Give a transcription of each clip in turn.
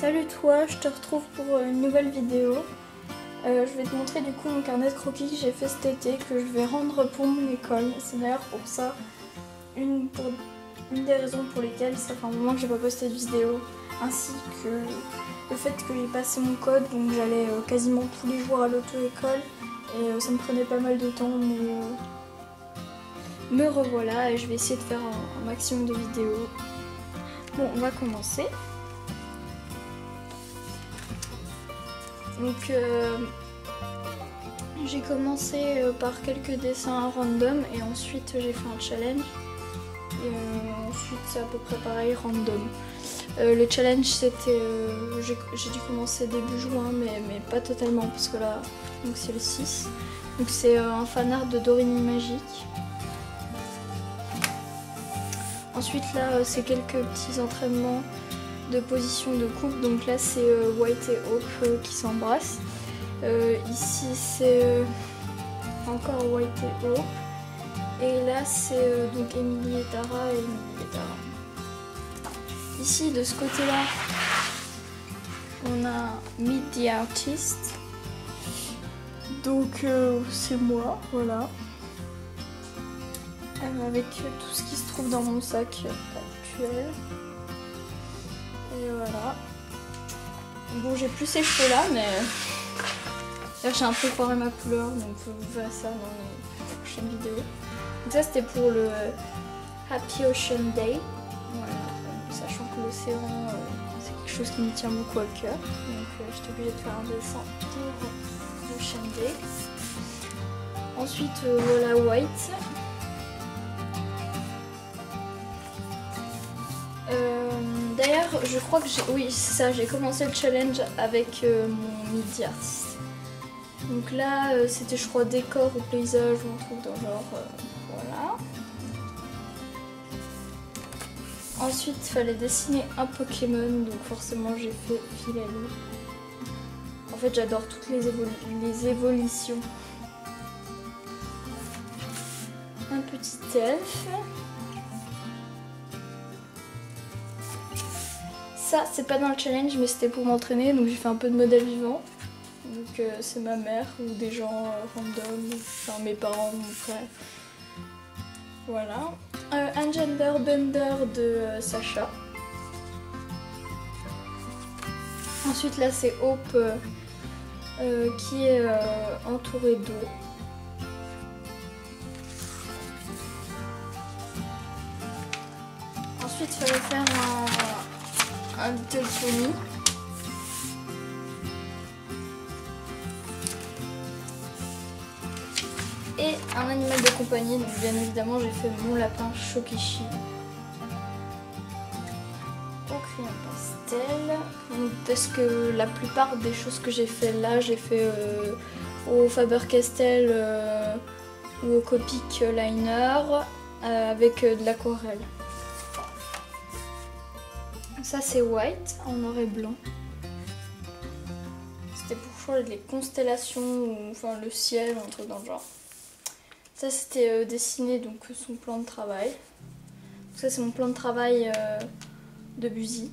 Salut toi, je te retrouve pour une nouvelle vidéo. Je vais te montrer du coup mon carnet de croquis que j'ai fait cet été, que je vais rendre pour mon école. C'est d'ailleurs pour ça, une des raisons pour lesquelles ça fait un moment que j'ai pas posté de vidéo, ainsi que le fait que j'ai passé mon code, donc j'allais quasiment tous les jours à l'auto-école et ça me prenait pas mal de temps, me revoilà et je vais essayer de faire un maximum de vidéos. Bon, on va commencer. Donc j'ai commencé par quelques dessins random et ensuite j'ai fait un challenge et ensuite c'est à peu près pareil random. Le challenge c'était, j'ai dû commencer début juin mais pas totalement parce que là donc c'est le 6. Donc c'est un fanart de Doremi Magique. Ensuite là c'est quelques petits entraînements de position de coupe, donc là c'est White et Hope qui s'embrassent. Ici c'est encore White et Hope. Et là c'est donc Emily et Tara et Emily et Tara. Ici de ce côté là on a Meet the Artist. Donc c'est moi, voilà. Avec tout ce qui se trouve dans mon sac actuel. Et voilà. Bon, j'ai plus ces cheveux là, mais j'ai un peu foiré ma couleur, donc vous verrez ça dans les prochaines vidéos. Donc ça c'était pour le Happy Ocean Day. Voilà, sachant que l'océan c'est quelque chose qui me tient beaucoup à cœur. Donc j'étais obligée de faire un dessin pour l'Ocean Day. Ensuite voilà White. D'ailleurs, je crois que oui, c'est ça, j'ai commencé le challenge avec mon midi artiste. Donc là, c'était je crois décor ou paysage ou un truc dans le genre, voilà. Ensuite, il fallait dessiner un Pokémon, donc forcément j'ai fait Philalie. En fait, j'adore toutes les évolutions. Un petit elfe. Ça, c'est pas dans le challenge, mais c'était pour m'entraîner, donc j'ai fait un peu de modèle vivant. Donc c'est ma mère ou des gens random, enfin mes parents, mon frère. Voilà. Un gender bender de Sacha. Ensuite là c'est Hope qui est entourée d'eau. Ensuite il fallait faire un Little Pony. Et un animal de compagnie, donc bien évidemment j'ai fait mon lapin Shokichi au crayon pastel. Donc, parce que la plupart des choses que j'ai fait là, j'ai fait au Faber-Castell ou au Copic liner avec de l'aquarelle. Ça c'est White en noir et blanc. C'était pour choisir les constellations ou enfin le ciel, un truc dans le genre. Ça c'était dessiné donc son plan de travail. Donc, ça c'est mon plan de travail de Buzy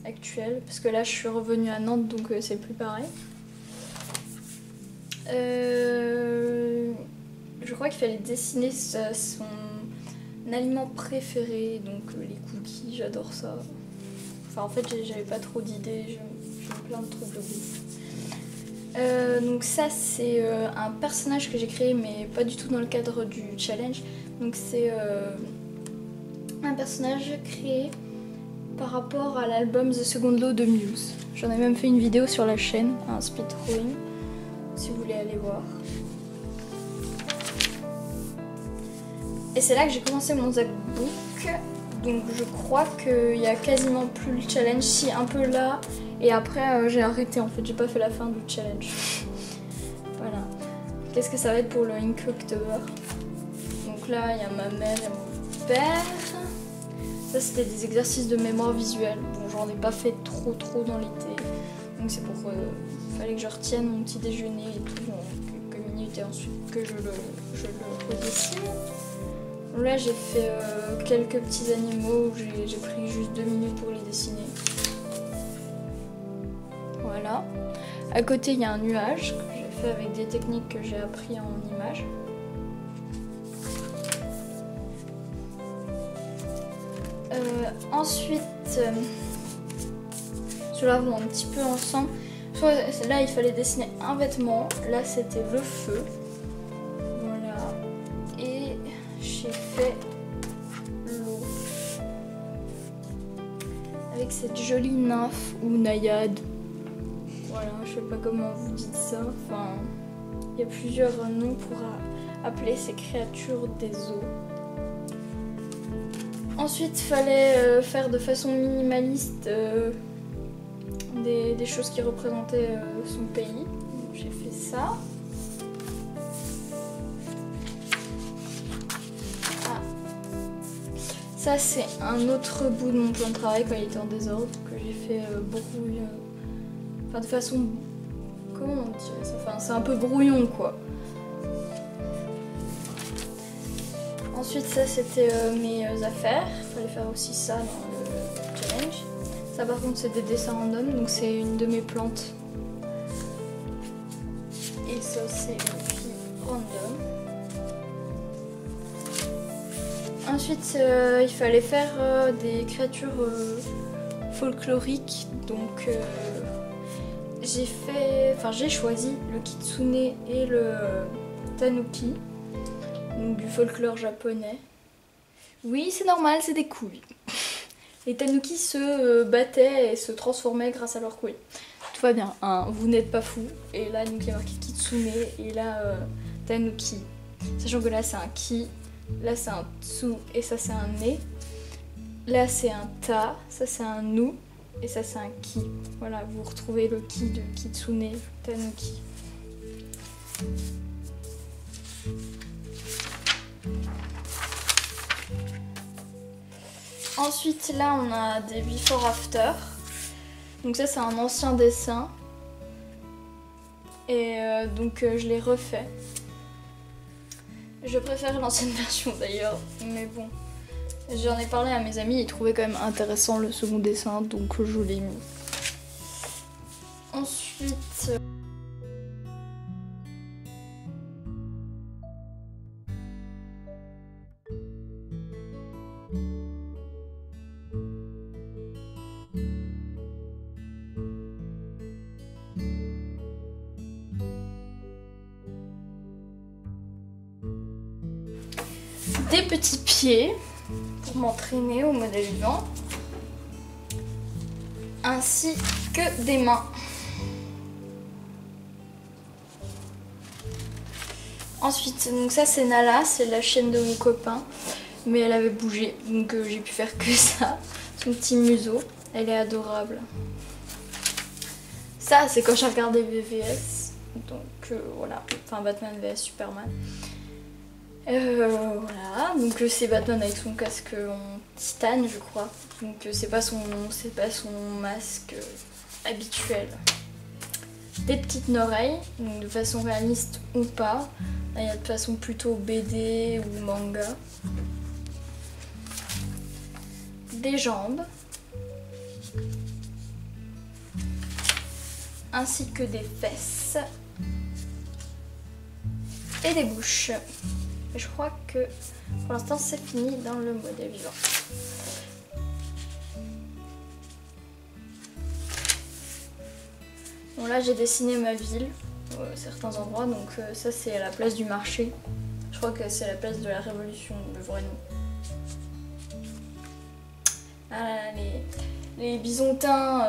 actuel parce que là je suis revenue à Nantes donc c'est plus pareil. Je crois qu'il fallait dessiner son aliment préféré, donc les cookies, j'adore ça. Enfin en fait j'avais pas trop d'idées, j'ai plein de trucs de goût. Donc ça c'est un personnage que j'ai créé mais pas du tout dans le cadre du challenge. Donc c'est un personnage créé par rapport à l'album The Second Law de Muse. J'en ai même fait une vidéo sur la chaîne, un speed drawing, si vous voulez aller voir. Et c'est là que j'ai commencé mon Zackbook. Donc je crois qu'il n'y a quasiment plus le challenge, si un peu là, et après j'ai arrêté en fait, j'ai pas fait la fin du challenge. Voilà. Qu'est-ce que ça va être pour le Inktober? Donc là il y a ma mère et mon père. Ça c'était des exercices de mémoire visuelle. Bon j'en ai pas fait trop dans l'été. Donc c'est pour fallait que je retienne mon petit déjeuner et tout, donc, quelques minutes et ensuite que je le redessine. Là j'ai fait quelques petits animaux où j'ai pris juste 2 minutes pour les dessiner. Voilà. À côté, il y a un nuage que j'ai fait avec des techniques que j'ai appris en images. Ensuite, ceux-là vont un petit peu ensemble. Là, il fallait dessiner un vêtement. Là, c'était le feu. Voilà. Et j'ai fait l'eau. Avec cette jolie nymphe ou naïade. Voilà, je sais pas comment vous dites ça. Enfin, il y a plusieurs noms pour appeler ces créatures des eaux. Ensuite, il fallait faire de façon minimaliste des choses qui représentaient son pays. J'ai fait ça. Ah. Ça, c'est un autre bout de mon plan de travail quand il était en désordre, que j'ai fait brouille. Enfin, de façon. Comment on dirait ça? Enfin, c'est un peu brouillon, quoi. Ensuite, ça c'était mes affaires. Il fallait faire aussi ça dans le challenge. Ça, par contre, c'est des dessins random, donc c'est une de mes plantes. Et ça, c'est une fille random. Ensuite, il fallait faire des créatures folkloriques. Donc, j'ai choisi le kitsune et le tanuki. Donc du folklore japonais. Oui, c'est normal, c'est des couilles. Les tanuki se battaient et se transformaient grâce à leurs couilles. Tout va bien, hein, vous n'êtes pas fous. Et là, donc, il y a marqué kitsune et là, tanuki. Sachant que là, c'est un ki, là, c'est un tsu et ça, c'est un ne. Là, c'est un ta, ça, c'est un nu et ça, c'est un ki. Voilà, vous retrouvez le ki de kitsune, tanuki. Ensuite, là, on a des before after. Donc ça, c'est un ancien dessin. Et donc, je l'ai refait. Je préfère l'ancienne version d'ailleurs, mais bon. J'en ai parlé à mes amis, ils trouvaient quand même intéressant le second dessin, donc je l'ai mis. Ensuite... des petits pieds pour m'entraîner au modèle vivant, ainsi que des mains. Ensuite, donc ça c'est Nala, c'est la chienne de mon copain, mais elle avait bougé, donc j'ai pu faire que ça. Son petit museau, elle est adorable. Ça c'est quand j'ai regardé VVS, donc voilà, enfin Batman vs Superman. Voilà, donc c'est Batman avec son casque en titane, je crois. Donc c'est pas son masque habituel. Des petites oreilles, donc de façon réaliste ou pas. Là, il y a de façon plutôt BD ou manga. Des jambes. Ainsi que des fesses. Et des bouches. Et je crois que pour l'instant c'est fini dans le modèle vivant. Bon là j'ai dessiné ma ville, certains endroits, donc ça c'est à la place du marché. Je crois que c'est la place de la Révolution, le vrai nom. Ah, les Bisontins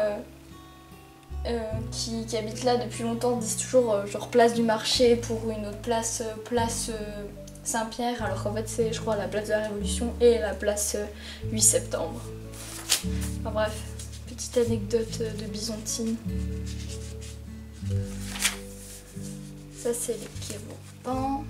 qui habitent là depuis longtemps disent toujours genre place du marché pour une autre place, place Saint-Pierre, alors qu'en fait c'est je crois la place de la Révolution et la place 8 septembre. Enfin bref, petite anecdote de Byzantine. Ça c'est les kéropans.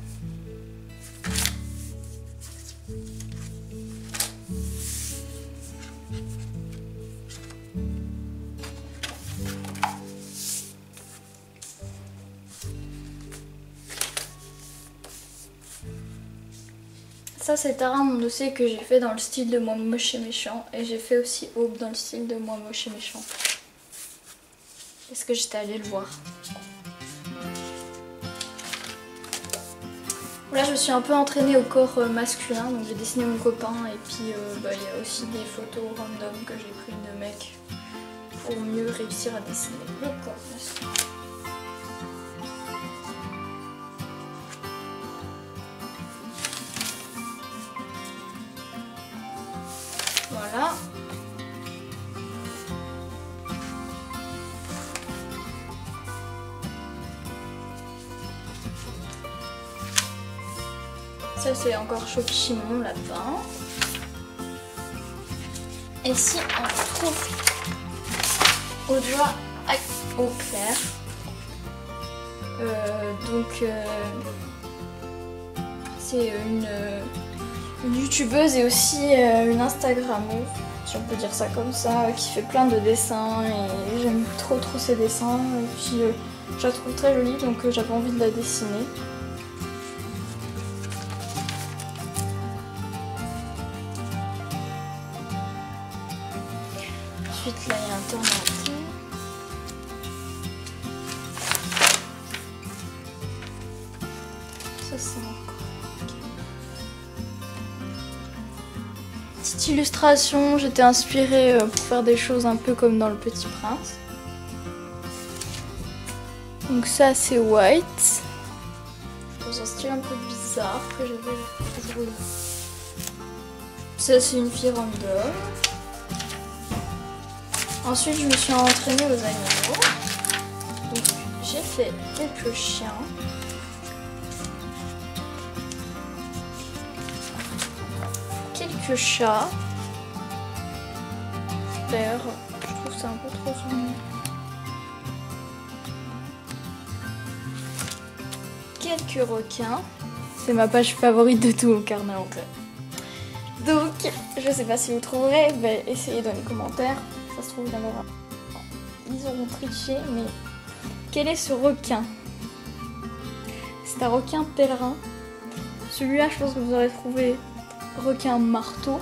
Ça c'est Tara, mon dossier que j'ai fait dans le style de Moi Moche et Méchant. Et j'ai fait aussi Aube dans le style de Moi Moche et Méchant. parce que j'étais allée le voir. Là je me suis un peu entraînée au corps masculin, donc j'ai dessiné mon copain et puis il y a aussi des photos random que j'ai pris de mecs pour mieux réussir à dessiner le corps masculin. Voilà. Ça c'est encore Chopichi, mon lapin. Et si on trouve au doigt au clair, c'est une youtubeuse et aussi une instagrammeuse, si on peut dire ça comme ça, qui fait plein de dessins et j'aime trop ses dessins et puis je la trouve très jolie, donc j'avais envie de la dessiner. Ensuite là il y a un tourmentin. Ça c'est encore. Petite illustration, j'étais inspirée pour faire des choses un peu comme dans Le Petit Prince. Donc ça c'est White. Dans un style un peu bizarre que j'avais toujours eu. Ça c'est une fille random. Ensuite, je me suis entraînée aux animaux. Donc, j'ai fait quelques chiens. Quelques chats. D'ailleurs, je trouve ça un peu trop sombre. Quelques requins. C'est ma page favorite de tout mon carnet en fait. Donc, je sais pas si vous trouverez, essayez dans les commentaires. Ça se trouve d'abord. Ils auront triché, mais quel est ce requin? C'est un requin pèlerin. Celui-là, je pense que vous aurez trouvé requin marteau.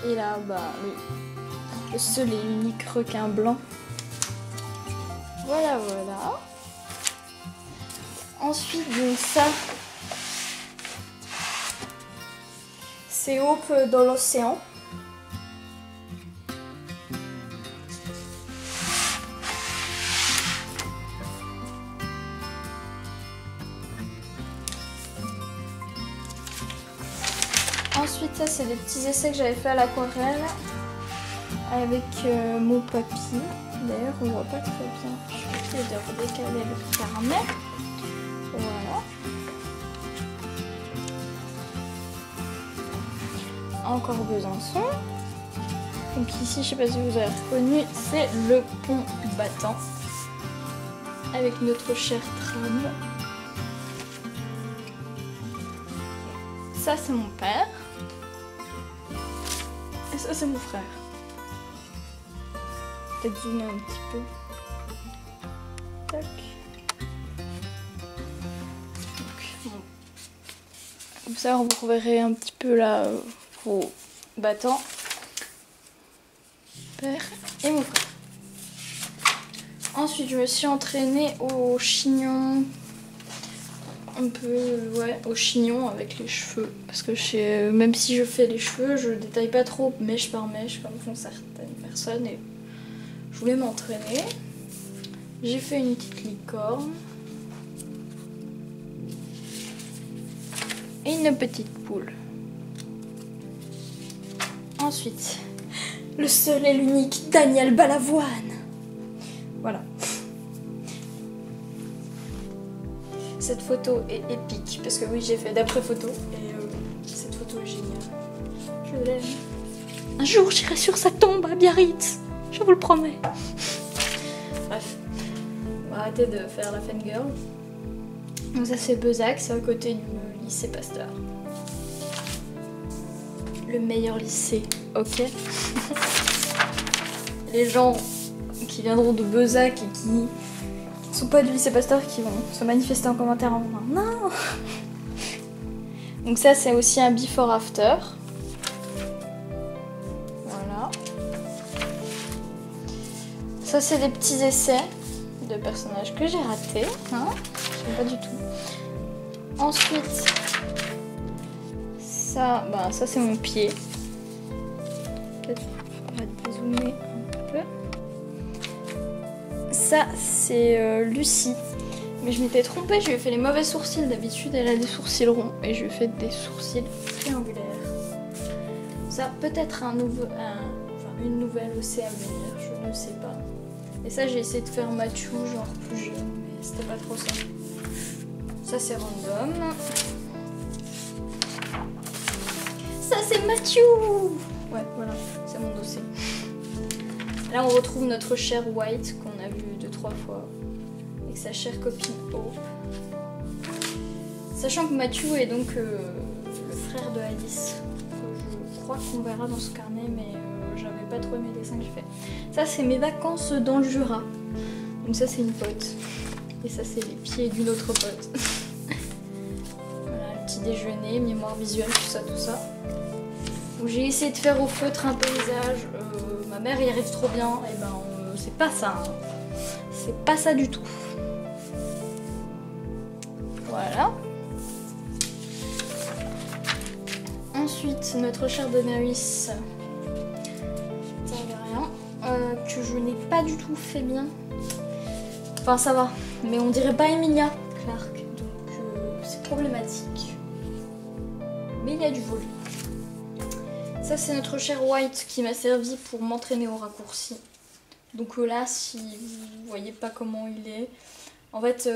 Et là, le seul et unique requin blanc. Voilà, voilà. Ensuite, donc ça, c'est Hope dans l'océan. Ensuite, ça c'est des petits essais que j'avais fait à l'aquarelle avec mon papy. D'ailleurs, on voit pas très bien. Je vais essayer de redécaler le carnet. Voilà. Encore Besançon. Donc ici, je sais pas si vous avez reconnu, c'est le pont battant avec notre cher tram. Ça c'est mon père. Et ça c'est mon frère. Peut-être zoomer un petit peu. Tac. Donc, bon. Comme ça vous verrez un petit peu là vos battants. Père et mon frère. Ensuite je me suis entraînée au chignon. Un peu, ouais, au chignon avec les cheveux. Parce que même si je fais les cheveux, je détaille pas trop mèche par mèche comme font certaines personnes. Et je voulais m'entraîner. J'ai fait une petite licorne. Et une petite poule. Ensuite, le seul et l'unique Daniel Balavoine. Voilà. Cette photo est épique parce que oui, j'ai fait d'après photo et cette photo est géniale. Je l'aime. Un jour, j'irai sur sa tombe à Biarritz. Je vous le promets. Bref, on va arrêter de faire la fangirl. Donc ça c'est Bezac, c'est à côté du lycée Pasteur. Le meilleur lycée, ok. Les gens qui viendront de Bezac et qui sont pas du lycée Pasteur qui vont se manifester en commentaire en disant non. Donc ça c'est aussi un before after. Voilà. Ça, c'est des petits essais de personnages que j'ai ratés. Hein, j'aime pas du tout. Ensuite, ça, bah, ça c'est mon pied. Peut-être on va dézoomer un peu. Ça, c'est Lucie. Mais je m'étais trompée, je lui ai fait les mauvais sourcils. D'habitude, elle a des sourcils ronds et je lui ai fait des sourcils triangulaires. Ça, peut-être une nouvelle OC à venir, je ne sais pas. Et ça, j'ai essayé de faire Mathieu, genre plus jeune, mais c'était pas trop ça. Ça, c'est random. Ça, c'est Mathieu. Ouais, voilà, c'est mon dossier. Là, on retrouve notre chère White qu'on a vu 2-3 fois. Avec sa chère copine Hope. Sachant que Mathieu est donc le frère de Alice. Je crois qu'on verra dans ce carnet, mais j'avais pas trop aimé les dessins que j'ai fait. Ça, c'est mes vacances dans le Jura. Donc ça, c'est une pote. Et ça, c'est les pieds d'une autre pote. Voilà, le petit déjeuner, mémoire visuelle, tout ça, tout ça. Donc j'ai essayé de faire au feutre un paysage. Ma mère y arrive trop bien. Et ben, c'est pas ça. Hein. C'est pas ça du tout. Voilà. Ensuite, notre chère Daenerys, ça n'avait rien, que je n'ai pas du tout fait bien. Enfin, ça va, mais on dirait pas Emilia Clarke, donc c'est problématique. Mais il y a du volume. Ça, c'est notre chère White qui m'a servi pour m'entraîner au raccourci. Donc là, si vous voyez pas comment il est, en fait,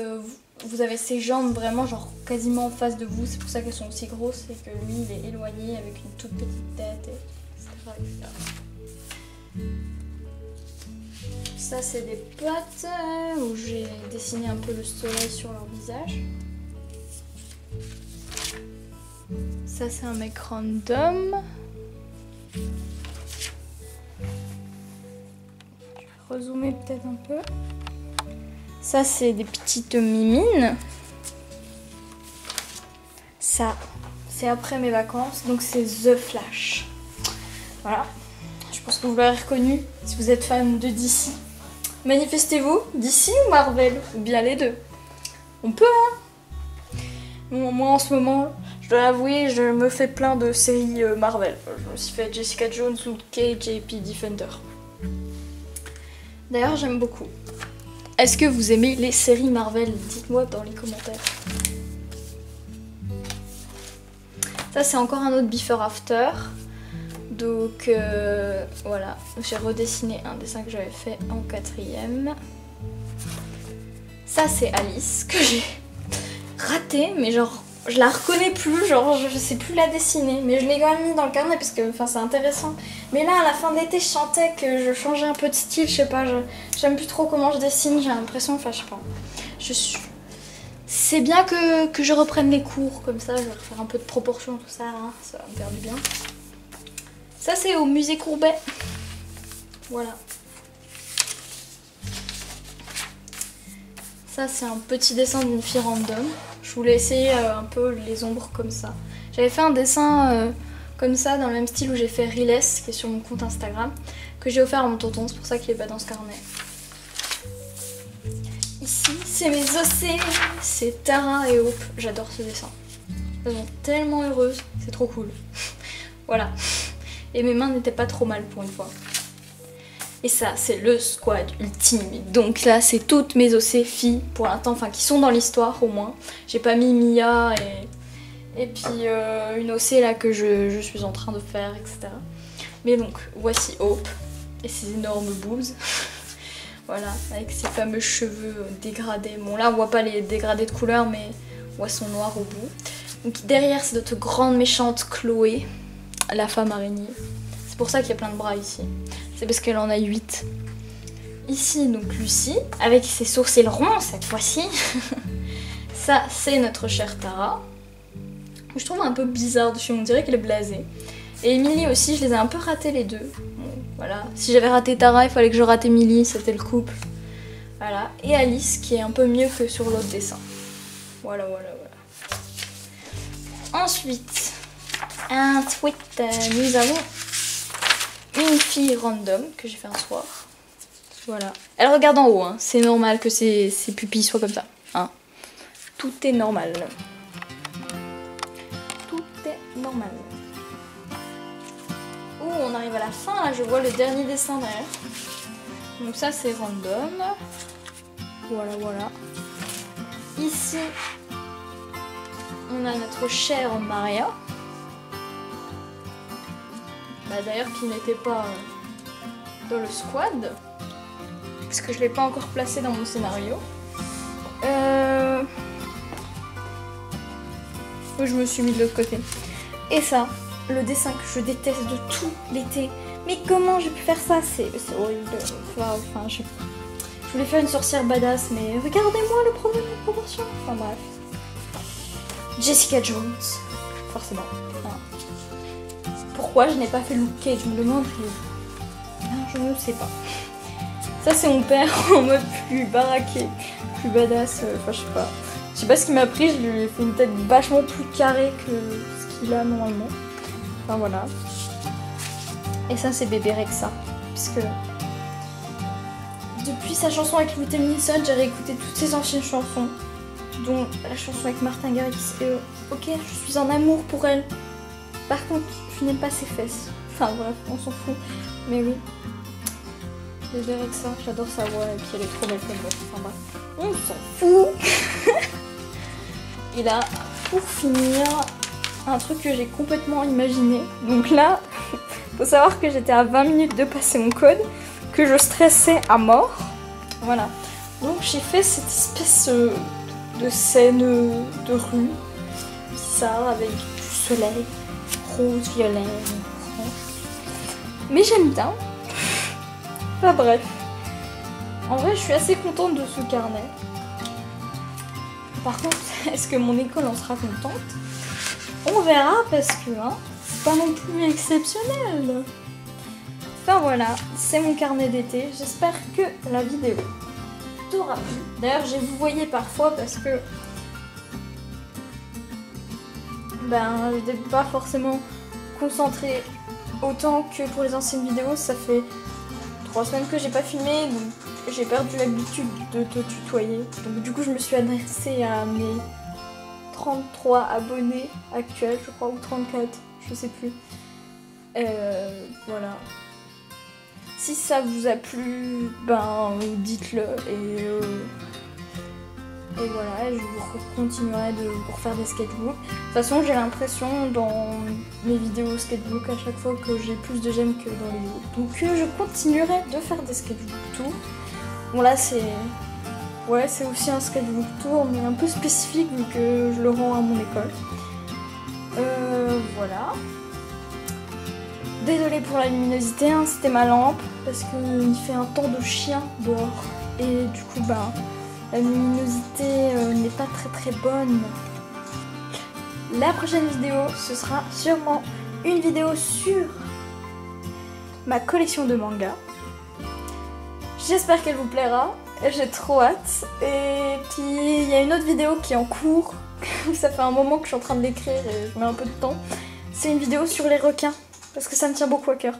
vous avez ses jambes vraiment genre quasiment en face de vous, c'est pour ça qu'elles sont aussi grosses et que lui il est éloigné avec une toute petite tête, etc. Ça c'est des potes où j'ai dessiné un peu le soleil sur leur visage. Ça c'est un mec random. Je vais rezoomer peut-être un peu. Ça, c'est des petites mimines. Ça, c'est après mes vacances. Donc, c'est The Flash. Voilà. Je pense que vous l'aurez reconnu si vous êtes fan de DC. Manifestez-vous, DC ou Marvel? Ou bien les deux. On peut, hein? Bon, moi, en ce moment, je dois l'avouer, je me fais plein de séries Marvel. Je me suis fait Jessica Jones, Luke Cage et puis Defender. D'ailleurs, j'aime beaucoup. Est-ce que vous aimez les séries Marvel? Dites-moi dans les commentaires. Ça, c'est encore un autre Before After. Donc, voilà. J'ai redessiné un dessin que j'avais fait en 4e. Ça, c'est Alice, que j'ai raté, mais genre, je la reconnais plus. Genre, je sais plus la dessiner. Mais je l'ai quand même mis dans le carnet parce que c'est intéressant. Mais là, à la fin de l'été, je sentais que je changeais un peu de style. Je sais pas, j'aime plus trop comment je dessine. J'ai l'impression, enfin, je sais pas. C'est bien que je reprenne les cours comme ça. Je vais refaire un peu de proportion, tout ça. Hein, ça va me faire du bien. Ça, c'est au musée Courbet. Voilà. Ça, c'est un petit dessin d'une fille random. Je voulais essayer un peu les ombres comme ça. J'avais fait un dessin comme ça, dans le même style où j'ai fait Riles, qui est sur mon compte Instagram, que j'ai offert à mon tonton, c'est pour ça qu'il est pas dans ce carnet. Ici, c'est mes OC, c'est Tara et Hope. J'adore ce dessin. Elles sont tellement heureuses, c'est trop cool. Voilà. Et mes mains n'étaient pas trop mal pour une fois. Et ça, c'est le squad ultime. Donc là, c'est toutes mes OC filles pour l'instant, enfin qui sont dans l'histoire au moins. J'ai pas mis Mia et puis une OC là que je suis en train de faire, etc. Mais donc, voici Hope et ses énormes boobs. Voilà, avec ses fameux cheveux dégradés. Bon là, on voit pas les dégradés de couleur, mais on voit son noir au bout. Donc derrière, c'est notre grande méchante Chloé, la femme araignée. C'est pour ça qu'il y a plein de bras ici. C'est parce qu'elle en a 8. Ici, donc Lucie, avec ses sourcils ronds cette fois-ci. Ça, c'est notre chère Tara. Je trouve un peu bizarre dessus, on dirait qu'elle est blasée. Et Emily aussi, je les ai un peu ratés les deux. Bon, voilà. Si j'avais raté Tara, il fallait que je rate Emily, c'était le couple. Voilà. Et Alice, qui est un peu mieux que sur l'autre dessin. Voilà, voilà, voilà. Ensuite, un tweet, nous avons une fille random que j'ai fait un soir. Voilà. Elle regarde en haut, hein. C'est normal que ses pupilles soient comme ça. Hein. Tout est normal. Tout est normal. Ouh, on arrive à la fin là, je vois le dernier dessin derrière. Donc ça c'est random. Voilà, voilà. Ici, on a notre chère Maria. Bah, d'ailleurs qui n'était pas dans le squad. Parce que je ne l'ai pas encore placé dans mon scénario. Je me suis mis de l'autre côté. Et ça, le dessin que je déteste de tout l'été. Mais comment j'ai pu faire ça? C'est horrible. Enfin, je voulais faire une sorcière badass, mais regardez-moi le problème de proportion. Enfin bref. Jessica Jones. Forcément. Enfin, pourquoi je n'ai pas fait Luke Cage? Je me demande. Je ne sais pas. Ça c'est mon père en mode plus baraqué, plus badass. Enfin je sais pas. Je sais pas ce qui m'a pris, je lui ai fait une tête vachement plus carrée que ce qu'il a normalement. Enfin voilà. Et ça c'est bébé Rexa. Puisque depuis sa chanson avec Liam Neeson, j'ai réécouté toutes ses anciennes chansons. Dont la chanson avec Martin Garrix. Et ok, je suis en amour pour elle. Par contre, je n'aime pas ses fesses. Enfin bref, on s'en fout. Mais oui. Bébé Rexa, j'adore sa voix et puis elle est trop belle comme voix. Enfin bref, on s'en fout. Et là, pour finir, un truc que j'ai complètement imaginé. Donc là, faut savoir que j'étais à 20 minutes de passer mon code, que je stressais à mort. Voilà. Donc j'ai fait cette espèce de scène de rue bizarre avec du soleil rose, violet, orange. Mais j'aime bien. Enfin bref. En vrai, je suis assez contente de ce carnet. Par contre, est-ce que mon école en sera contente? On verra parce que hein, c'est pas non plus exceptionnel. Enfin voilà, c'est mon carnet d'été. J'espère que la vidéo t'aura plu. D'ailleurs, j'ai vous voyez parfois parce que ben, je n'étais pas forcément concentrée autant que pour les anciennes vidéos. Ça fait 3 semaines que j'ai pas filmé, donc j'ai perdu l'habitude de te tutoyer. Donc du coup je me suis adressée à mes 33 abonnés actuels, je crois, ou 34, je sais plus. Voilà. Si ça vous a plu, ben dites-le et voilà, je vous continuerai de vous refaire des sketchbooks. De toute façon, j'ai l'impression dans mes vidéos sketchbook à chaque fois que j'ai plus de j'aime que dans les autres. Donc je continuerai de faire des sketchbook tours. Bon là c'est... Ouais, c'est aussi un sketchbook tour, mais un peu spécifique vu que je le rends à mon école. Voilà. Désolée pour la luminosité, hein, c'était ma lampe, parce qu'il fait un temps de chien dehors. Et du coup, ben... la luminosité n'est pas très bonne. La prochaine vidéo, ce sera sûrement une vidéo sur ma collection de mangas. J'espère qu'elle vous plaira. J'ai trop hâte. Et puis, il y a une autre vidéo qui est en cours. Ça fait un moment que je suis en train de l'écrire et je mets un peu de temps. C'est une vidéo sur les requins, parce que ça me tient beaucoup à cœur.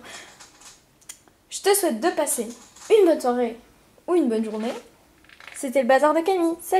Je te souhaite de passer une bonne soirée ou une bonne journée. C'était le bazar de Camille. Salut!